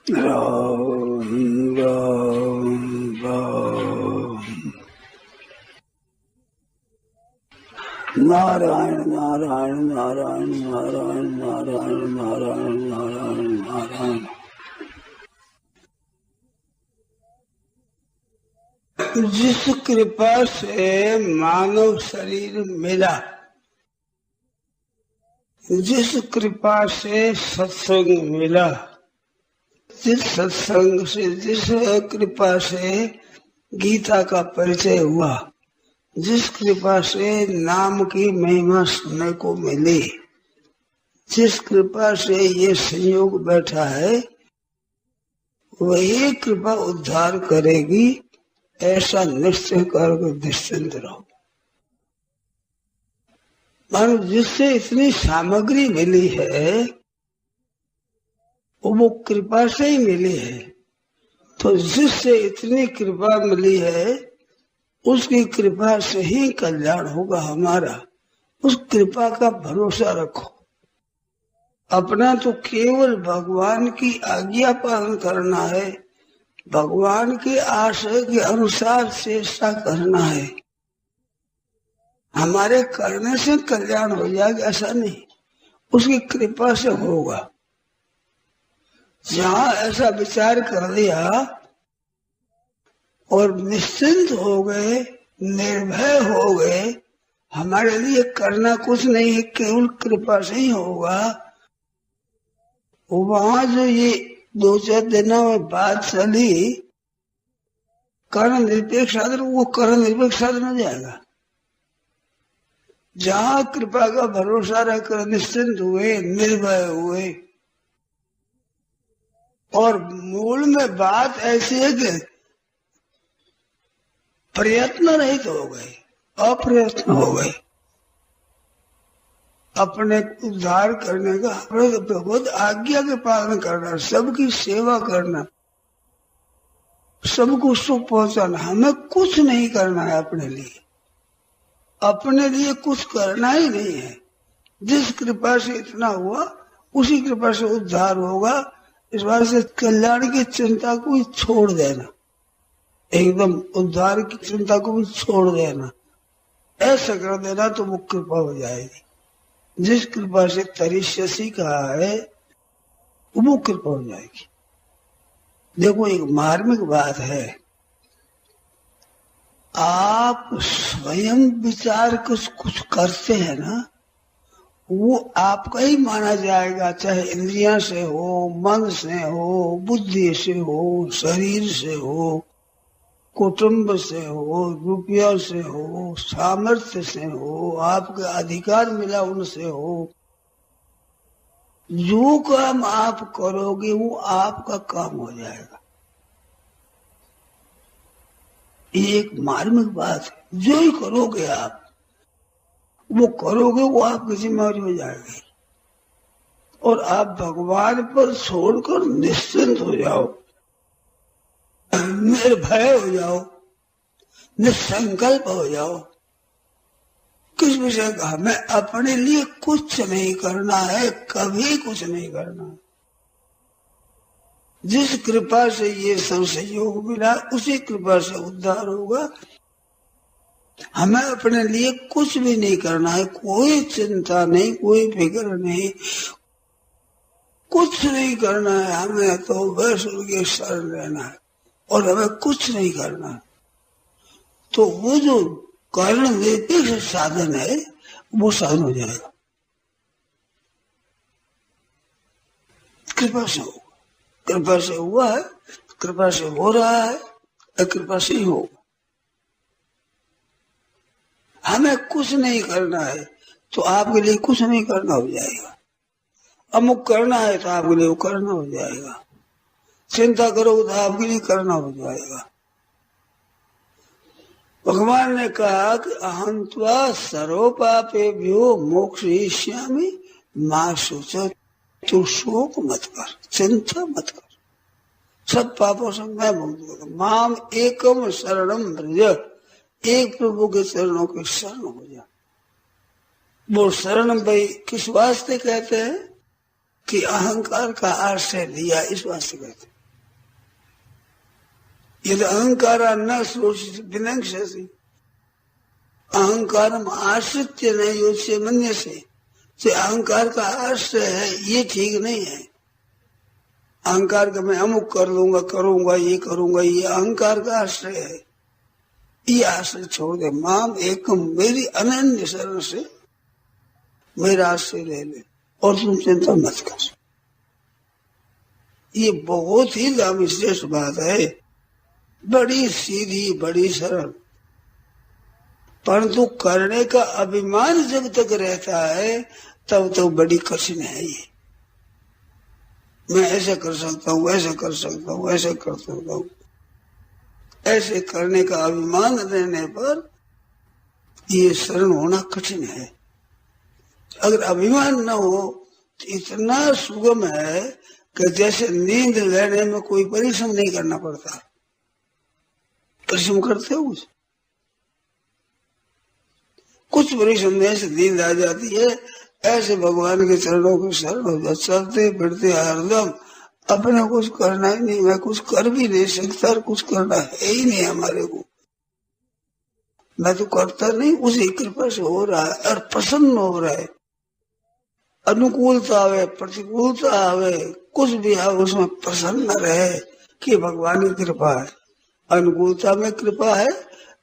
राम राम राम। नारायण नारायण नारायण नारायण नारायण नारायण नारायण नारायण। जिस कृपा से मानव शरीर मिला, जिस कृपा से सत्संग मिला, जिस सत्संग से, जिस कृपा से गीता का परिचय हुआ, जिस कृपा से नाम की महिमा सुनने को मिली, जिस कृपा से ये संयोग बैठा है, वही कृपा उद्धार करेगी, ऐसा निश्चय करके निश्चिंत रहो। मानो जिससे इतनी सामग्री मिली है वो कृपा से ही मिली है, तो जिससे इतनी कृपा मिली है उसकी कृपा से ही कल्याण होगा हमारा। उस कृपा का भरोसा रखो। अपना तो केवल भगवान की आज्ञा पालन करना है, भगवान के आशय के अनुसार चेष्टा करना है। हमारे करने से कल्याण हो जाएगा ऐसा नहीं, उसकी कृपा से होगा। जहाँ ऐसा विचार कर लिया और निश्चिंत हो गए, निर्भय हो गए, हमारे लिए करना कुछ नहीं है, केवल कृपा से ही होगा। वहां जो ये 2-4 दिनों में बात चली कर्म निरपेक्ष साधन, वो कर्म निरपेक्ष साधन हो जाएगा। जहाँ कृपा का भरोसा रखकर निश्चिंत हुए, निर्भय हुए, और मूल में बात ऐसी है कि प्रयत्न रहित हो गए, अप्रयत्न हो गए। अपने उद्धार करने का भगवत आज्ञा के पालन करना, सबकी सेवा करना, सबको सुख पहुंचाना। हमें कुछ नहीं करना है अपने लिए, अपने लिए कुछ करना ही नहीं है। जिस कृपा से इतना हुआ उसी कृपा से उद्धार होगा। इस बात से कल्याण की चिंता को भी छोड़ देना, एकदम उद्धार की चिंता को भी छोड़ देना। ऐसा कर देना तो वो कृपा हो जाएगी। जिस कृपा से तरिष्यसी कहा है वो कृपा हो जाएगी। देखो एक मार्मिक बात है, आप स्वयं विचार कुछ करते हैं ना, वो आपका ही माना जाएगा, चाहे इंद्रियां से हो, मन से हो, बुद्धि से हो, शरीर से हो, कुटुंब से हो, रुपया से हो, सामर्थ्य से हो, आपका अधिकार मिला उनसे हो। जो काम आप करोगे वो आपका काम हो जाएगा। ये एक मार्मिक बात है। जो ही करोगे आप, वो करोगे, वो आपकी जिम्मेदारी हो जाएगी। और आप भगवान पर छोड़कर निश्चिंत हो जाओ, निर्भय हो जाओ, निसंकल्प हो जाओ। किस विषय का? हमें अपने लिए कुछ नहीं करना है, कभी कुछ नहीं करना है। जिस कृपा से ये सब सहयोग मिला उसी कृपा से उद्धार होगा। हमें अपने लिए कुछ भी नहीं करना है, कोई चिंता नहीं, कोई फिक्र नहीं, कुछ नहीं करना है। हमें तो बस उनके शरण रहना है और हमें कुछ नहीं करना है। तो वो जो कारण निरपेक्ष साधन है वो साधन हो जाएगा, कृपा से होगा। कृपा से हुआ है, कृपा से हो रहा है, कृपा से ही होगा। हमें कुछ नहीं करना है तो आपके लिए कुछ नहीं करना हो जाएगा। अमुक करना है तो आपके लिए वो करना हो जाएगा। चिंता करोगे तो आपके लिए करना हो जाएगा। भगवान ने कहा कि अहंत्वा सर्वपापेभ्यो मोक्षयिष्यामि मां शुच। तू शोक मत कर, चिंता मत कर, सब पापों से मैं मुक्त करूं। माम एकम शरणम व्रज, एक प्रभु के चरणों के शरण हो जा। वो शरण भाई किस वास्ते कहते हैं कि अहंकार का आश्रय लिया, इस वास्ते कहते हैं। यदि अहंकार न शोषित विनंक्षसि अहंकारम आश्रित्य न योच्य मन्य से अहंकार का आश्रय है ये ठीक नहीं है। अहंकार का मैं अमुक कर लूंगा, करूंगा, ये करूंगा, ये अहंकार का आश्रय है। ये आश्रय छोड़ दे। माम एकम, मेरी अनन्य शरण से मेरा आश्रय ले ले और तुम चिंता मत कर। ये बहुत ही लाभ श्रेष्ठ बात है, बड़ी सीधी, बड़ी सरल। परंतु करने का अभिमान जब तक रहता है तब तो बड़ी कठिन है। ये मैं ऐसे कर सकता हूँ, ऐसे कर सकता हूँ, ऐसे कर सकता हूँ, ऐसे करने का अभिमान रहने पर ये शरण होना कठिन है। अगर अभिमान न हो तो इतना सुगम है कि जैसे नींद लेने में कोई परिश्रम नहीं करना पड़ता। परिश्रम करते हो कुछ परिश्रम से नींद आ जाती है। ऐसे भगवान के चरणों के शरण हो जाए, चलते फिरते हरदम अपने कुछ करना ही नहीं, मैं कुछ कर भी नहीं सकता और कुछ करना है ही नहीं हमारे को, मैं तो करता नहीं, उसी कृपा से हो रहा है और प्रसन्न हो रहा है। अनुकूलता आवे, प्रतिकूलता आवे, कुछ भी आवे, उसमें प्रसन्न रहे कि भगवान की कृपा है। अनुकूलता में कृपा है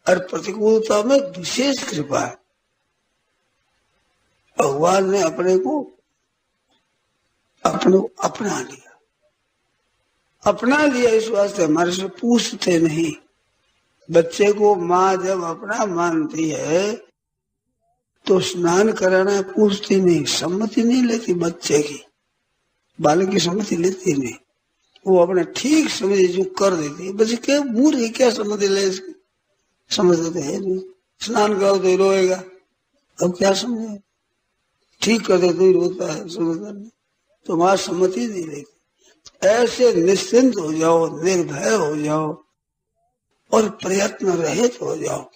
और प्रतिकूलता में विशेष कृपा है। भगवान ने अपने को अपना लिया। अपना लिया इस वास्ते हमारे से पूछते नहीं। बच्चे को माँ जब अपना मानती है तो स्नान कराना पूछती नहीं, सम्मति नहीं लेती बच्चे की, बालक की सम्मति लेती नहीं। वो अपने ठीक समझे जो कर देती है। बच्चे क्या मूर्ख है, क्या सम्मति ले इसकी, समझते है नहीं। स्नान करो तो ही रोएगा, अब क्या समझे, ठीक कर दे तो ही रोता है, समझता नहीं। तो माँ सम्मति नहीं लेती। ऐसे निश्चिंत हो जाओ, निर्भय हो जाओ और प्रयत्न रहित हो जाओ।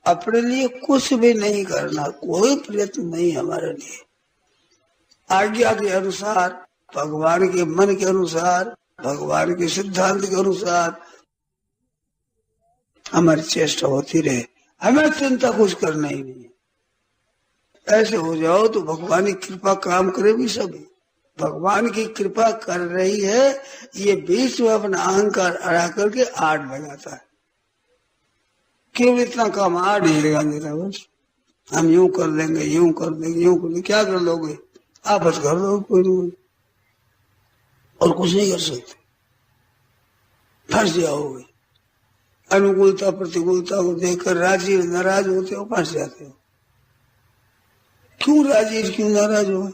अपने लिए कुछ भी नहीं करना, कोई प्रयत्न नहीं हमारे लिए। आज्ञा के अनुसार, भगवान के मन के अनुसार, भगवान के सिद्धांत के अनुसार हमारी चेष्टा होती रहे। हमें चिंता कुछ करना ही नहीं। ऐसे हो जाओ तो भगवान की कृपा काम करेगी सभी। भगवान की कृपा कर रही है, ये बीच में अपना अहंकार अड़ा करके आड़ लगाता है। केवल इतना काम आड़ ही लगा देता, बस हम यूं कर लेंगे, यूं कर लेंगे, यूं कर लेंगे। क्या कर लोगे, आपस कर लो, कोई नहीं, और कुछ नहीं कर सकते, फंस जाओगे। अनुकूलता प्रतिकूलता को देखकर राजी नाराज होते हो, फंस जाते हो। क्यों राजी, क्यों नाराज हो?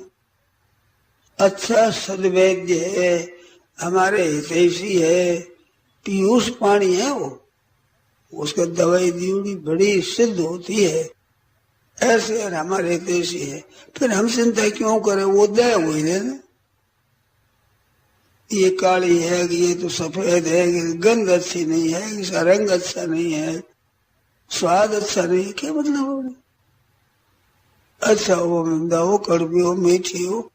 अच्छा सदवैद्य है, हमारे हितैषी है, पीयूष पानी है, वो उसका दवाई दीवड़ी बड़ी सिद्ध होती है, ऐसे हमारे हितैषी है, फिर हम चिंता क्यों करें? वो दे हुई है ना, ये काली है कि ये तो सफेद है, कि गंध अच्छी नहीं है, इसका रंग अच्छा नहीं है, स्वाद अच्छा नहीं है, क्या मतलब हो? अच्छा हो, मंदा हो, कड़वी हो, मीठी हो,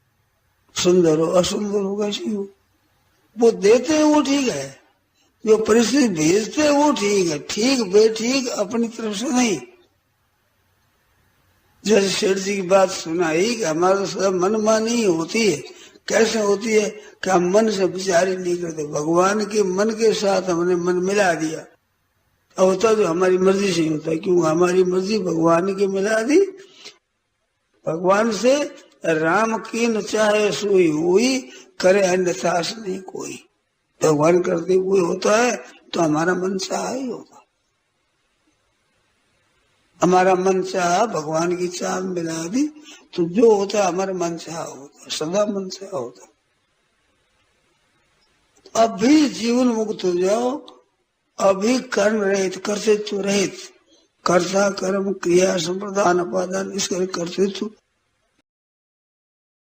सुंदर हो, असुंदर हो, कैसी हो, वो देते हैं वो ठीक है, जो परिस्थिति भेजते हैं वो ठीक है। ठीक बेठीक अपनी तरफ से नहीं। जैसे सेठ जी की बात सुनाई कि हमारा तो सब मनमानी होती है। कैसे होती है कि हम मन से विचार ही नहीं करते, भगवान के मन के साथ हमने मन मिला दिया। अब होता तो हमारी मर्जी से होता है, क्यों हमारी मर्जी भगवान की मिला दी। भगवान से राम की न चाहे सोई हुई, करे अन्यथा नहीं कोई। भगवान करते कोई होता है तो हमारा मन चाह ही होता। हमारा मन चाह भगवान की चाह मिला दी तो जो होता है हमारा मन चाह होता, सदा मन चाह होता। अभी जीवन मुक्त हो जाओ, अभी कर्म रहित, कर्तृत्व रहित, कर्ता कर्म क्रिया संप्रदान अपादान, इसका कर्तृत्व